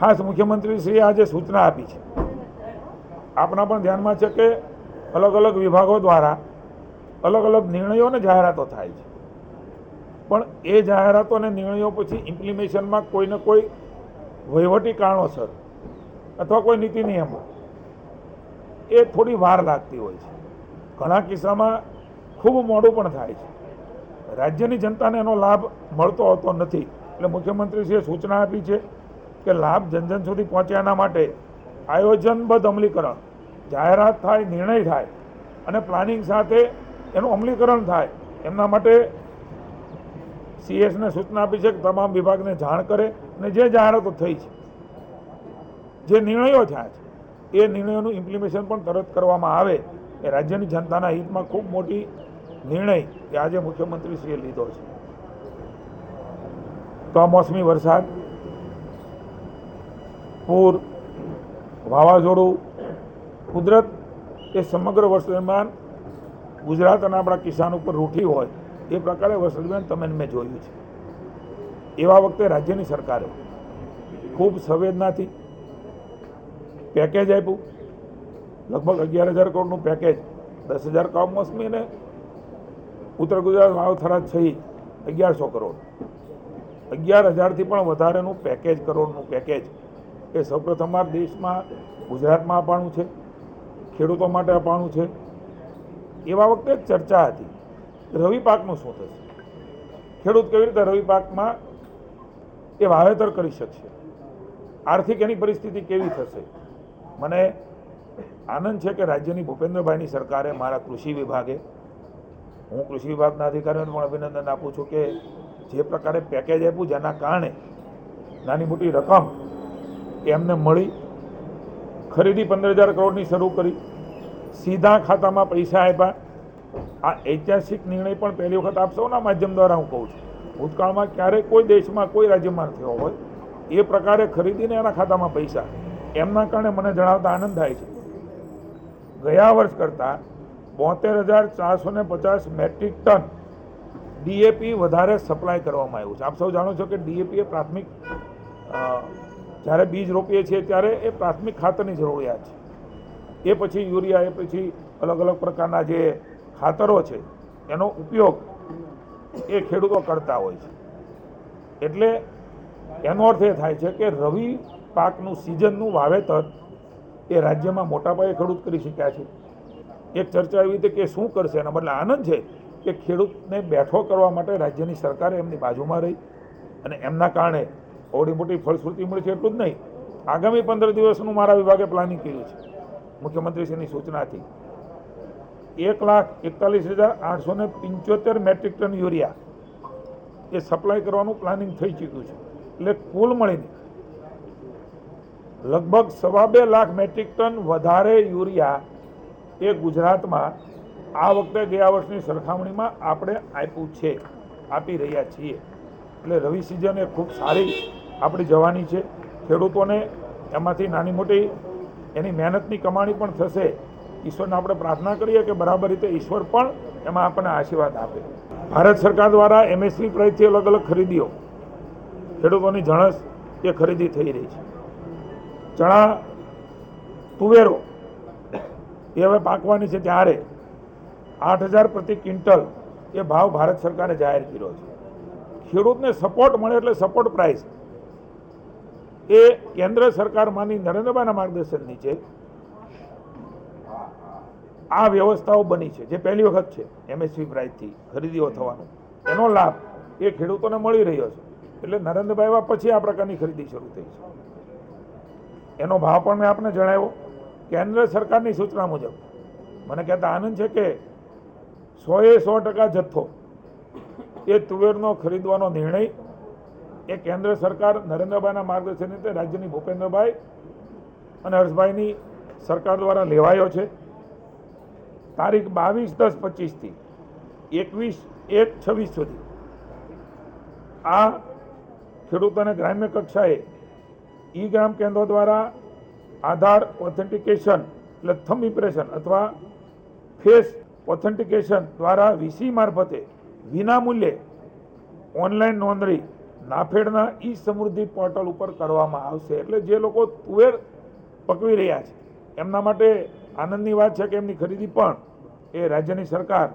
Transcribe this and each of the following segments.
ખાસ મુખ્યમંત્રીશ્રીએ આજે સૂચના આપી છે, આપના પણ ધ્યાનમાં છે કે અલગ અલગ વિભાગો દ્વારા અલગ અલગ નિર્ણયો અને જાહેરાતો થાય છે, પણ એ જાહેરાતો અને નિર્ણયો પછી ઇમ્પ્લિમેશનમાં કોઈને કોઈ વહીવટી કારણોસર અથવા કોઈ નીતિ નિયમો એ થોડી વાર લાગતી હોય છે, ઘણા કિસ્સામાં ખૂબ મોડું પણ થાય છે, રાજ્યની જનતાને એનો લાભ મળતો હોતો નથી. એટલે મુખ્યમંત્રીશ્રીએ સૂચના આપી છે કે લાભ જન સુધી પહોંચે એના માટે આયોજનબદ્ધ અમલીકરણ, જાહેરાત થાય, નિર્ણય થાય અને પ્લાનિંગ સાથે એનું અમલીકરણ થાય, એમના માટે સીએસને સૂચના આપી છે કે તમામ વિભાગને જાણ કરે અને જે જાહેરાતો થઈ છે, જે નિર્ણયો થયા છે એ નિર્ણયોનું ઇમ્પ્લિમેશન પણ તરત કરવામાં આવે. એ રાજ્યની જનતાના હિતમાં ખૂબ મોટી નિર્ણય એ આજે મુખ્યમંત્રીશ્રીએ લીધો છે. કમોસમી વરસાદ, પૂર, વાવાઝોડું, કુદરત એ સમગ્ર વર્ષ દરમિયાન ગુજરાત અને આપણા કિસાન ઉપર રૂઠી હોય એ પ્રકારે વર્ષ દરમિયાન તમે મેં જોયું છે. એવા વખતે રાજ્યની સરકારે ખૂબ સંવેદનાથી પેકેજ આપ્યું, લગભગ 11,000 કરોડનું પેકેજ, 10,000 કમોસમી અને ઉત્તર ગુજરાત વાવથરા સહિત 1,100 કરોડ, 11,000થી પણ વધારેનું પેકેજ, કરોડનું પેકેજ એ સૌપ્રથમવાર દેશમાં ગુજરાતમાં આપવાનું છે, ખેડૂતો માટે આપવાનું છે. એવા વખતે ચર્ચા હતી રવિ પાકનું શું થશે, ખેડૂત કેવી રીતે રવિ પાકમાં એ વાવેતર કરી શકશે, આર્થિક એની પરિસ્થિતિ કેવી થશે. મને આનંદ છે કે રાજ્યની ભૂપેન્દ્રભાઈની સરકારે, મારા કૃષિ વિભાગે, હું કૃષિ વિભાગના અધિકારીઓને પણ અભિનંદન આપું છું કે જે પ્રકારે પેકેજ આપ્યું જેના કારણે નાની મોટી રકમ એમને મળી, ખરીદી 15,000 કરોડની શરૂ કરી, સીધા ખાતામાં પૈસા આપ્યા. આ ઐતિહાસિક નિર્ણય પણ પહેલી વખત આપ સૌના માધ્યમ દ્વારા હું કહું છું, ભૂતકાળમાં ક્યારેય કોઈ દેશમાં કોઈ રાજ્યમાં થયો હોય એ પ્રકારે ખરીદીને એના ખાતામાં પૈસા, એમના કારણે મને જણાવતા આનંદ થાય છે. ગયા વર્ષ કરતાં 72,450 મેટ્રિક ટન ડીએપી વધારે સપ્લાય કરવામાં આવ્યું છે. આપ સૌ જાણો છો કે ડીએપી એ પ્રાથમિક, જ્યારે બીજ રોપીએ છીએ ત્યારે એ પ્રાથમિક ખાતરની જરૂરિયાત છે. એ પછી યુરિયા, એ પછી અલગ અલગ પ્રકારના જે ખાતરો છે એનો ઉપયોગ એ ખેડૂતો કરતા હોય છે. એટલે એનો અર્થ એ થાય છે કે રવિ પાકનું સિઝનનું વાવેતર એ રાજ્યમાં મોટા પાયે ખેડૂત કરી શક્યા છે. એક ચર્ચા એવી હતી કે શું કરશે, એના બદલે આનંદ છે કે ખેડૂતને બેઠો કરવા માટે રાજ્યની સરકારે એમની બાજુમાં રહી અને એમના કારણે થોડી મોટી ફળશ્રુતિ મળી છે. એટલું જ નહીં, આગામી 15 દિવસનું મારા વિભાગે પ્લાનિંગ કર્યું છે મુખ્યમંત્રીશ્રીની સૂચનાથી. 1,41,875 મેટ્રિક ટન યુરિયા એ સપ્લાય કરવાનું પ્લાનિંગ થઈ ચૂક્યું છે. એટલે કુલ મળીને લગભગ 2.25 લાખ મેટ્રિક ટન વધારે યુરિયા એ ગુજરાતમાં આ વખતે ગયા વર્ષની સરખામણીમાં આપણે આપ્યું છે, આપી રહ્યા છીએ. એટલે રવિ સિઝન એ ખૂબ સારી આપણી જવાની છે. ખેડૂતોને એમાંથી નાની મોટી એની મહેનતની કમાણી પણ થશે. ઈશ્વરને આપણે પ્રાર્થના કરીએ કે બરાબર રીતે ઈશ્વર પણ એમાં આપણને આશીર્વાદ આપે. ભારત સરકાર દ્વારા એમએસપી પ્રાઇસથી અલગ અલગ ખરીદીઓ, ખેડૂતોની જણસ એ ખરીદી થઈ રહી છે. ચણા, તુવેરો એ હવે પાકવાની છે ત્યારે 8,000 પ્રતિ ક્વિન્ટલ એ ભાવ ભારત સરકારે જાહેર કર્યો છે. ખેડૂતને સપોર્ટ મળે એટલે સપોર્ટ પ્રાઇસ એ કેન્દ્ર સરકારમાંની નરેન્દ્રભાઈના માર્ગદર્શન નીચે આ વ્યવસ્થાઓ બની છે, જે પહેલી વખત છે એમએસપી પ્રાઇસથી ખરીદીઓ થવાનો. એનો લાભ એ ખેડૂતોને મળી રહ્યો છે. એટલે નરેન્દ્રભાઈ પછી આ પ્રકારની ખરીદી શરૂ થઈ છે. એનો ભાવ પણ મેં આપને જણાવ્યો. કેન્દ્ર સરકારની સૂચના મુજબ મને કહેતા આનંદ છે કે 100% જથ્થો એ તુવેરનો ખરીદવાનો નિર્ણય એ કેન્દ્ર સરકાર નરેન્દ્રભાઈના માર્ગદર્શન રીતે રાજ્યની ભૂપેન્દ્રભાઈ અને હર્ષભાઈની સરકાર દ્વારા લેવાયો છે. તારીખ 22/10/25થી 21/1/26 સુધી આ ખેડૂતોને ગ્રામ્ય કક્ષાએ ઈ ગ્રામ કેન્દ્રો દ્વારા આધાર ઓથેન્ટિકેશન એટલે થંબ ઇમ્પ્રેશન અથવા ફેસ ઓથેન્ટિકેશન દ્વારા વીસી મારફતે વિના મૂલ્યે ઓનલાઈન નોંધણી નાફેડના ઈ સમૃદ્ધિ પોર્ટલ ઉપર કરવામાં આવશે. એટલે જે લોકો તુવેર પકવી રહ્યા છે એમના માટે આનંદની વાત છે કે એમની ખરીદી પણ એ રાજ્યની સરકાર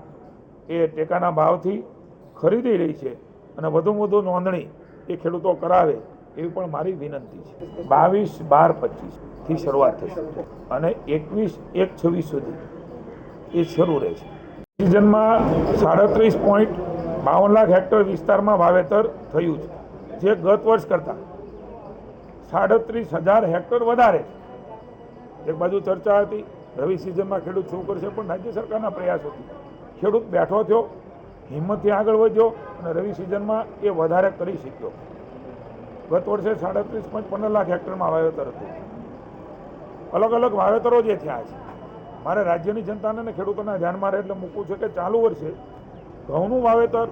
એ ટેકાના ભાવથી ખરીદી રહી છે અને વધુમાં વધુ નોંધણી એ ખેડૂતો કરાવે એવી પણ મારી વિનંતી છે. 22/12/25થી શરૂઆત થશે અને 21/1/26 સુધી એ શરૂ રહે છે. સિઝનમાં 37.52 લાખ હેક્ટર વિસ્તારમાં વાવેતર થયું છે, જે ગત વર્ષ કરતાં 37,000 હેક્ટર વધારે છે. એક બાજુ ચર્ચા હતી રવિ સિઝનમાં ખેડૂત શું કરશે, પણ રાજ્ય સરકારના પ્રયાસોથી ખેડૂત બેઠો થયો, હિંમતથી આગળ વધ્યો અને રવિ સિઝનમાં એ વધારે કરી શક્યો. ગત વર્ષે 37.15 લાખ હેક્ટરમાં વાવેતર હતું. અલગ અલગ વાવેતરો જે થયા છે, મારે રાજ્યની જનતાને અને ખેડૂતોના ધ્યાનમાં રહે એટલે મૂકવું છે કે ચાલુ વર્ષે ઘઉંનું વાવેતર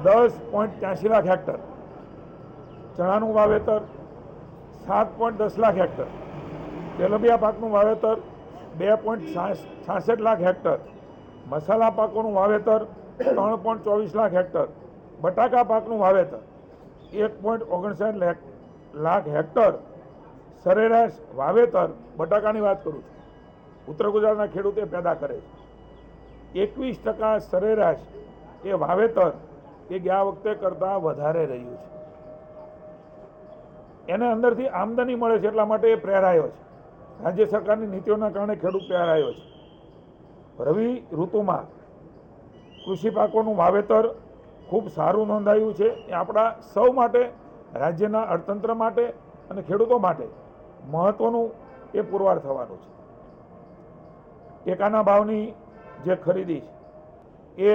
10.83 લાખ હેક્ટર, ચણાનું વાવેતર 7.10 લાખ હેક્ટર, તેલબિયા પાકનું વાવેતર 2.66 લાખ હેક્ટર, મસાલા પાકોનું વાવેતર 3.24 લાખ હેક્ટર, બટાકા પાકનું વાવેતર 1.59 લાખ હેક્ટર સરેરાશ વાવેતર બટાકાની વાત કરું છું, ઉત્તર ગુજરાતના ખેડૂતે પેદા કરે છે. 21% સરેરાશ એ વાવેતર એ ગયા વખતે કરતાં વધારે રહ્યું છે. એને અંદરથી આમદની મળે છે એટલા માટે એ પ્રેરાયો છે. રાજ્ય સરકારની નીતિઓના કારણે ખેડૂત પ્રેરાયો છે. રવિ ઋતુમાં કૃષિ પાકોનું વાવેતર ખૂબ સારું નોંધાયું છે. એ આપણા સૌ માટે, રાજ્યના અર્થતંત્ર માટે અને ખેડૂતો માટે મહત્વનું એ પુરવાર થવાનું છે. ટેકાના ભાવની જે ખરીદી છે એ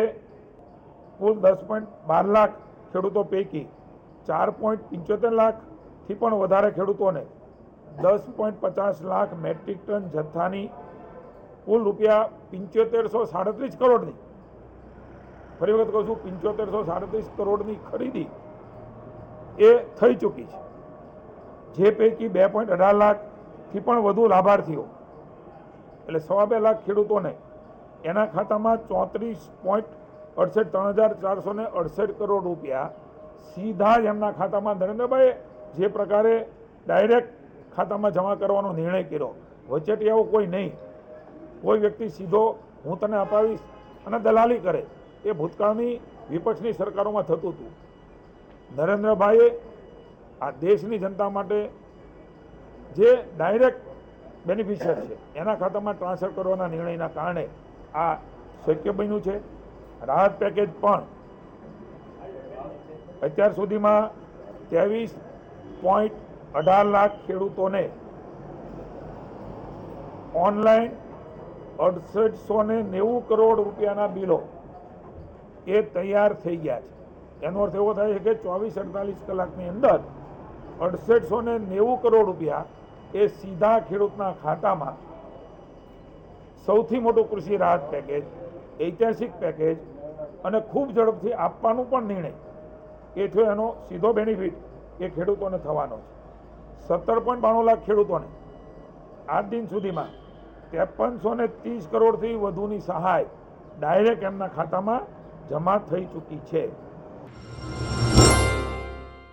કુલ 10.12 લાખ ખેડૂતો પૈકી 4.75 લાખથી પણ વધારે ખેડૂતોને 10.50 લાખ મેટ્રિક ટન જથ્થાની કુલ રૂપિયા 7537 કરોડની, ફરી વખત કહું છું 7537 કરોડની ખરીદી એ થઈ ચૂકી છે. જે પૈકી 2.18 લાખથી પણ વધુ લાભાર્થીઓ એટલે 2.25 લાખ ખેડૂતોને એના ખાતામાં 34.68 કરોડ રૂપિયા સીધા જ એમના ખાતામાં નરેન્દ્રભાઈ જે પ્રકારે ડાયરેક્ટ ખાતામાં જમા કરવાનો નિર્ણય કર્યો, વચેટિયાઓ કોઈ નહીં, કોઈ વ્યક્તિ સીધો હું તને અપાવીશ અને દલાલી કરે, એ ભૂતકાળની વિપક્ષની સરકારોમાં થતું હતું. નરેન્દ્રભાઈએ આ દેશની જનતા માટે જે ડાયરેક્ટ બેનિફિશિયર છે એના ખાતામાં ટ્રાન્સફર કરવાના નિર્ણયના કારણે આ શક્ય બન્યું છે. રાહત પેકેજ પણ અત્યાર સુધીમાં 23.18 લાખ ખેડૂતોને ઓનલાઈન 6890 કરોડ રૂપિયાના બિલો એ તૈયાર થઈ ગયા છે. એનો અર્થ એવો થાય છે કે 24-48 કલાકની અંદર 6890 કરોડ રૂપિયા એ સીધા ખેડૂતના ખાતામાં, સૌથી મોટું કૃષિ રાહત પેકેજ, ઐતિહાસિક પેકેજ અને ખૂબ ઝડપથી આપવાનું પણ નિર્ણય એ થયો. એનો સીધો બેનિફિટ એ ખેડૂતોને થવાનો છે. 17.92 લાખ ખેડૂતોને આજ દિન સુધીમાં 5330 કરોડથી વધુની સહાય ડાયરેક્ટ એમના ખાતામાં જમા થઈ ચૂકી છે.